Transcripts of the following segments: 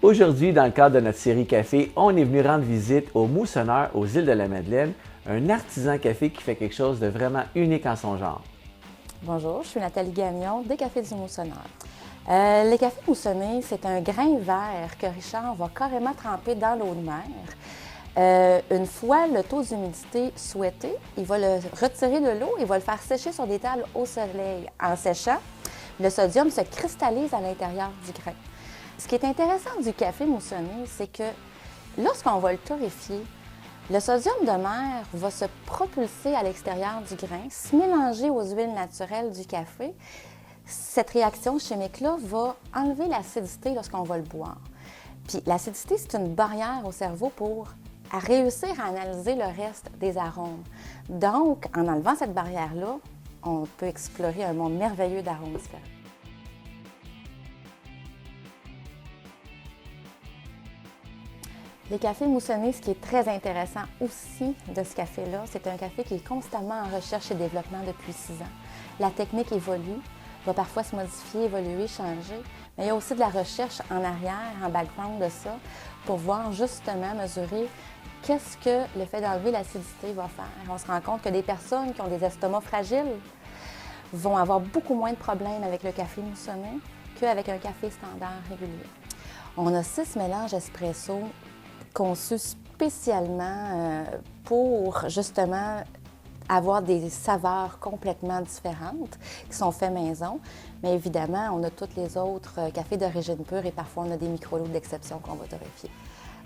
Aujourd'hui, dans le cadre de notre série Café, on est venu rendre visite au Moussonneur aux îles de la Madeleine, un artisan café qui fait quelque chose de vraiment unique en son genre. Bonjour, je suis Nathalie Gagnon des Cafés du Moussonneur. Les cafés moussonnés, c'est un grain vert que Richard va carrément tremper dans l'eau de mer. Une fois le taux d'humidité souhaité, il va le retirer de l'eau et va le faire sécher sur des tables au soleil. En séchant, le sodium se cristallise à l'intérieur du grain. Ce qui est intéressant du café moussonné, c'est que lorsqu'on va le torréfier, le sodium de mer va se propulser à l'extérieur du grain, se mélanger aux huiles naturelles du café. Cette réaction chimique-là va enlever l'acidité lorsqu'on va le boire. Puis l'acidité, c'est une barrière au cerveau pour réussir à analyser le reste des arômes. Donc, en enlevant cette barrière-là, on peut explorer un monde merveilleux d'arômes différents. Les cafés moussonnés, ce qui est très intéressant aussi de ce café-là, c'est un café qui est constamment en recherche et développement depuis 6 ans. La technique évolue, va parfois se modifier, évoluer, changer, mais il y a aussi de la recherche en arrière, en background de ça, pour voir justement mesurer qu'est-ce que le fait d'enlever l'acidité va faire. On se rend compte que des personnes qui ont des estomacs fragiles vont avoir beaucoup moins de problèmes avec le café moussonné qu'avec un café standard régulier. On a 6 mélanges espresso conçus spécialement pour justement avoir des saveurs complètement différentes qui sont faits maison. Mais évidemment, on a tous les autres cafés d'origine pure et parfois on a des micro-lots d'exception qu'on va torréfier.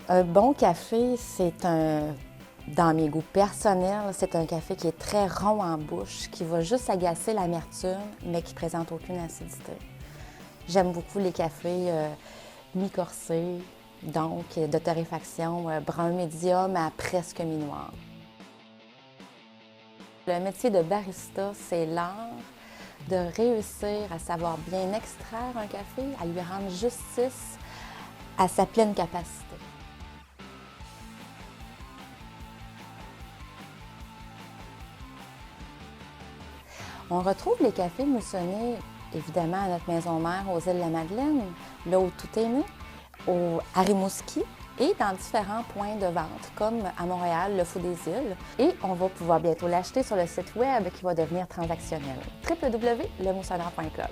Un bon café, dans mes goûts personnels, c'est un café qui est très rond en bouche, qui va juste agacer l'amertume, mais qui ne présente aucune acidité. J'aime beaucoup les cafés mi-corsés, donc de torréfaction brun médium à presque mi-noir. Le métier de barista, c'est l'art de réussir à savoir bien extraire un café, à lui rendre justice à sa pleine capacité. On retrouve les cafés moussonnés, évidemment, à notre maison mère aux îles de la Madeleine, là où tout est né, à Rimouski et dans différents points de vente, comme à Montréal, le Fou des Îles. Et on va pouvoir bientôt l'acheter sur le site web qui va devenir transactionnel. www.lemoussonneur.club.